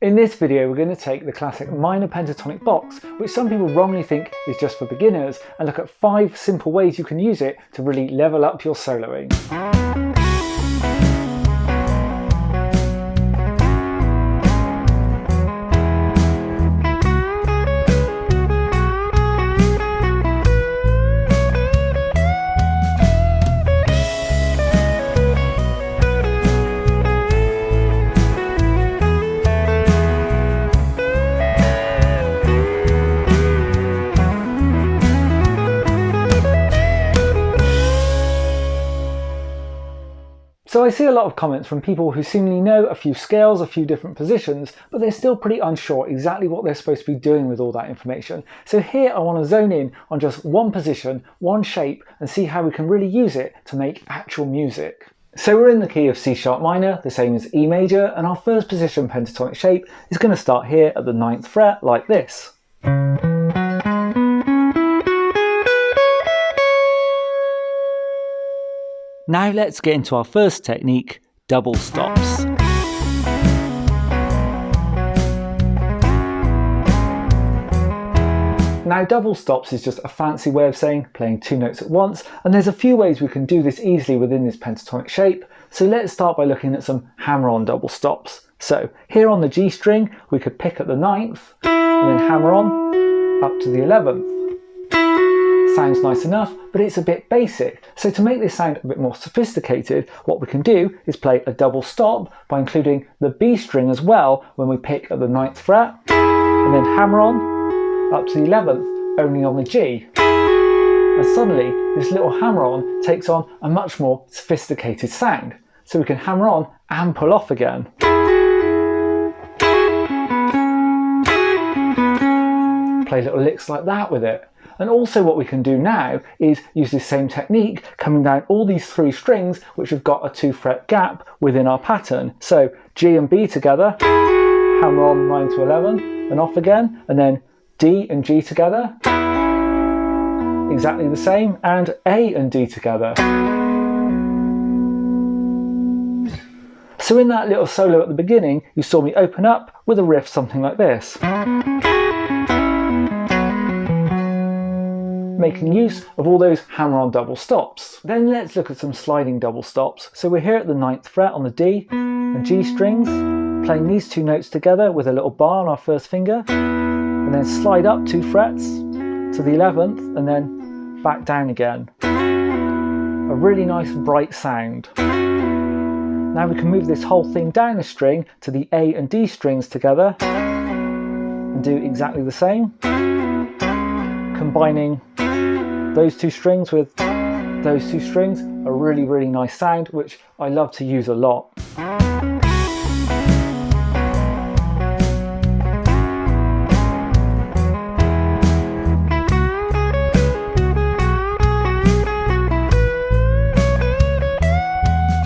In this video we're going to take the classic minor pentatonic box, which some people wrongly think is just for beginners, and look at 5 simple ways you can use it to really level up your soloing. So I see a lot of comments from people who seemingly know a few scales, a few different positions, but they're still pretty unsure exactly what they're supposed to be doing with all that information. So here I want to zone in on just one position, one shape, and see how we can really use it to make actual music. So we're in the key of C sharp minor, the same as E major, and our first position pentatonic shape is going to start here at the 9th fret like this. Now let's get into our first technique, double stops. Now double stops is just a fancy way of saying playing 2 notes at once, and there's a few ways we can do this easily within this pentatonic shape. So let's start by looking at some hammer-on double stops. So here on the G string we could pick at the 9th and then hammer on up to the 11th. Sounds nice enough, but it's a bit basic. So to make this sound a bit more sophisticated, what we can do is play a double stop by including the B string as well when we pick at the 9th fret, and then hammer on up to the 11th, only on the G. And suddenly this little hammer on takes on a much more sophisticated sound. So we can hammer on and pull off again. Play little licks like that with it. And also what we can do now is use this same technique coming down all these 3 strings which have got a 2 fret gap within our pattern. So G and B together, hammer on 9 to 11 and off again, and then D and G together, exactly the same, and A and D together. So in that little solo at the beginning you saw me open up with a riff something like this, making use of all those hammer-on double stops. Then let's look at some sliding double stops. So we're here at the 9th fret on the D and G strings, playing these 2 notes together with a little bar on our first finger, and then slide up 2 frets to the 11th and then back down again. A really nice bright sound. Now we can move this whole thing down a string to the A and D strings together and do exactly the same, combining those 2 strings with those 2 strings, a really nice sound which I love to use a lot.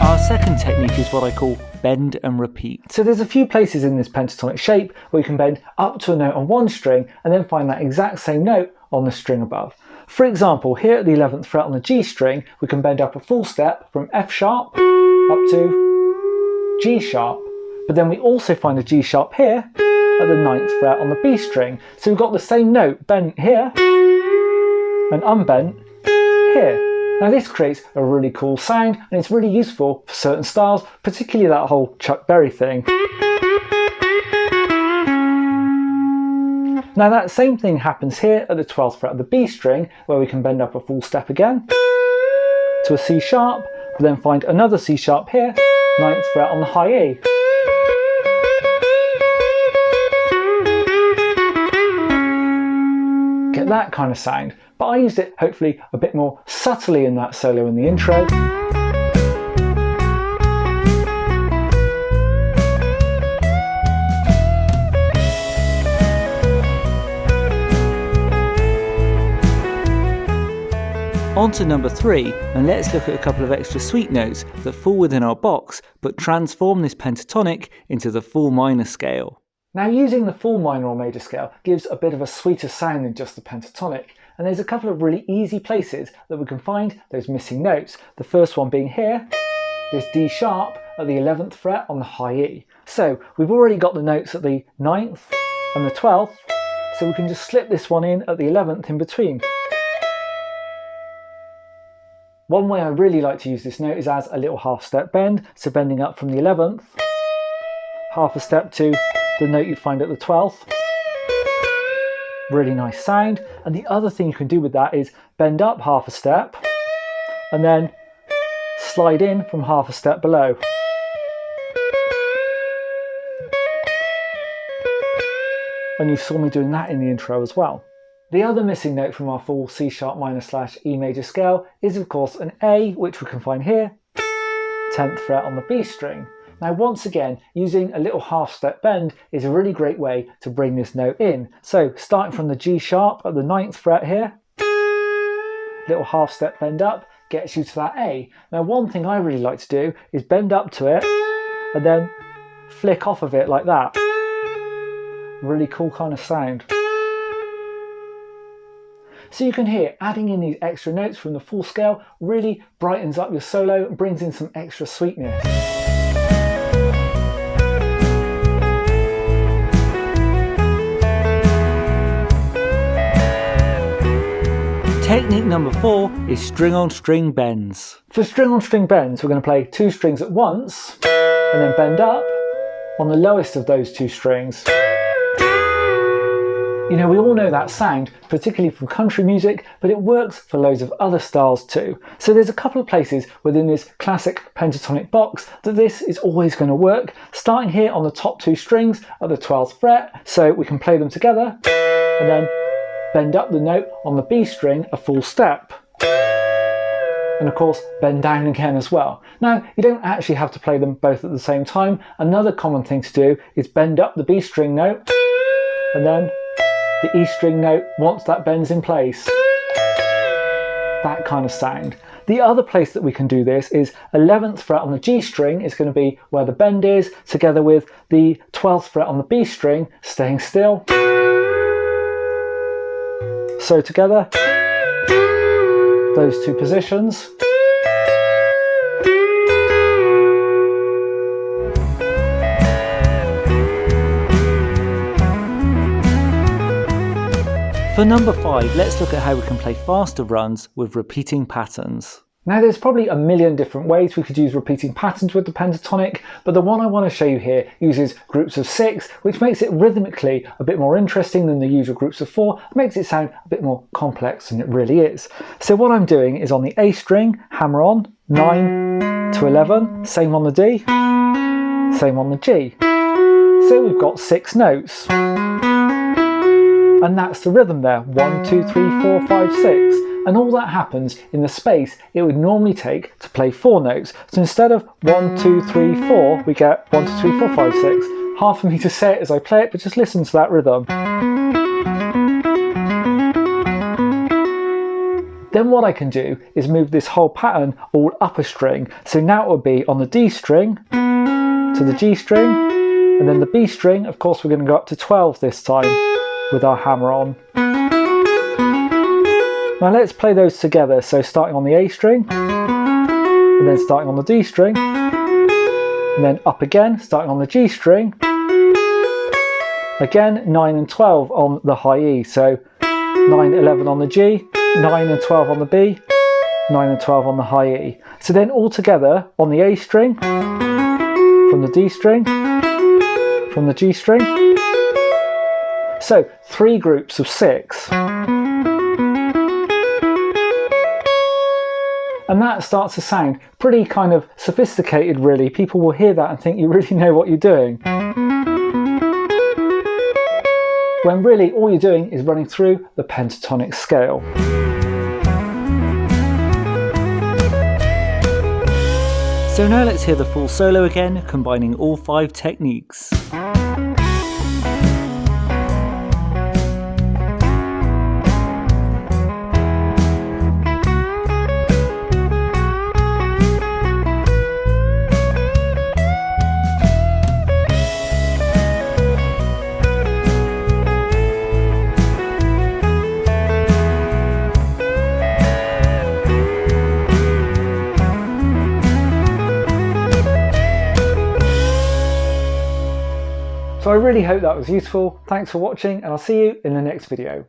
Our second technique is what I call bend and repeat. So there's a few places in this pentatonic shape where you can bend up to a note on one string and then find that exact same note on the string above. For example, here at the 11th fret on the G string, we can bend up a full step from F sharp up to G sharp. But then we also find a G sharp here at the 9th fret on the B string. So we've got the same note bent here and unbent here. Now this creates a really cool sound and it's really useful for certain styles, particularly that whole Chuck Berry thing. Now that same thing happens here at the 12th fret of the B string, where we can bend up a full step again to a C sharp, but then find another C sharp here, 9th fret on the high E. Get that kind of sound, but I used it hopefully a bit more subtly in that solo in the intro. On to number 3, and let's look at a couple of extra sweet notes that fall within our box but transform this pentatonic into the full minor scale. Now using the full minor or major scale gives a bit of a sweeter sound than just the pentatonic, and there's a couple of really easy places that we can find those missing notes. The first one being here, this D sharp at the 11th fret on the high E. So we've already got the notes at the 9th and the 12th, so we can just slip this one in at the 11th in between. One way I really like to use this note is as a little half step bend, so bending up from the 11th, half a step to the note you'd find at the 12th. Really nice sound. And the other thing you can do with that is bend up half a step and then slide in from half a step below. And you saw me doing that in the intro as well. The other missing note from our full C sharp minor / E major scale is of course an A, which we can find here, 10th fret on the B string. Now once again, using a little half step bend is a really great way to bring this note in. So starting from the G sharp at the 9th fret here, little half step bend up gets you to that A. Now one thing I really like to do is bend up to it and then flick off of it like that. Really cool kind of sound. So you can hear adding in these extra notes from the full scale really brightens up your solo and brings in some extra sweetness. Technique number 4 is string on string bends. For string on string bends, we're going to play 2 strings at once and then bend up on the lowest of those 2 strings. You know, we all know that sound, particularly from country music, but it works for loads of other styles too. So there's a couple of places within this classic pentatonic box that this is always going to work, starting here on the top 2 strings at the 12th fret, so we can play them together, and then bend up the note on the B string a full step. And of course, bend down again as well. Now, you don't actually have to play them both at the same time. Another common thing to do is bend up the B string note, and then the E string note once that bends in place. That kind of sound. The other place that we can do this is 11th fret on the G string is going to be where the bend is, together with the 12th fret on the B string, staying still. So together, those 2 positions. For number 5, let's look at how we can play faster runs with repeating patterns. Now there's probably a million different ways we could use repeating patterns with the pentatonic, but the one I want to show you here uses groups of 6, which makes it rhythmically a bit more interesting than the usual groups of 4, makes it sound a bit more complex than it really is. So what I'm doing is on the A string, hammer on, 9 to 11, same on the D, same on the G. So we've got 6 notes. And that's the rhythm there, 1, 2, 3, 4, 5, 6. And all that happens in the space it would normally take to play 4 notes. So instead of 1, 2, 3, 4, we get 1, 2, 3, 4, 5, 6. Hard for me to say it as I play it, but just listen to that rhythm. Then what I can do is move this whole pattern all up a string. So now it will be on the D string to the G string, and then the B string, of course we're going to go up to 12 this time with our hammer on. Now let's play those together, so starting on the A string, and then starting on the D string, and then up again, starting on the G string, again 9 and 12 on the high E, so 9, 11 on the G, 9 and 12 on the B, 9 and 12 on the high E. So then all together on the A string, from the D string, from the G string, so 3 groups of 6. And that starts to sound pretty kind of sophisticated really. People will hear that and think you really know what you're doing. When really all you're doing is running through the pentatonic scale. So now let's hear the full solo again, combining all 5 techniques. really hope that was useful. Thanks for watching, and I'll see you in the next video.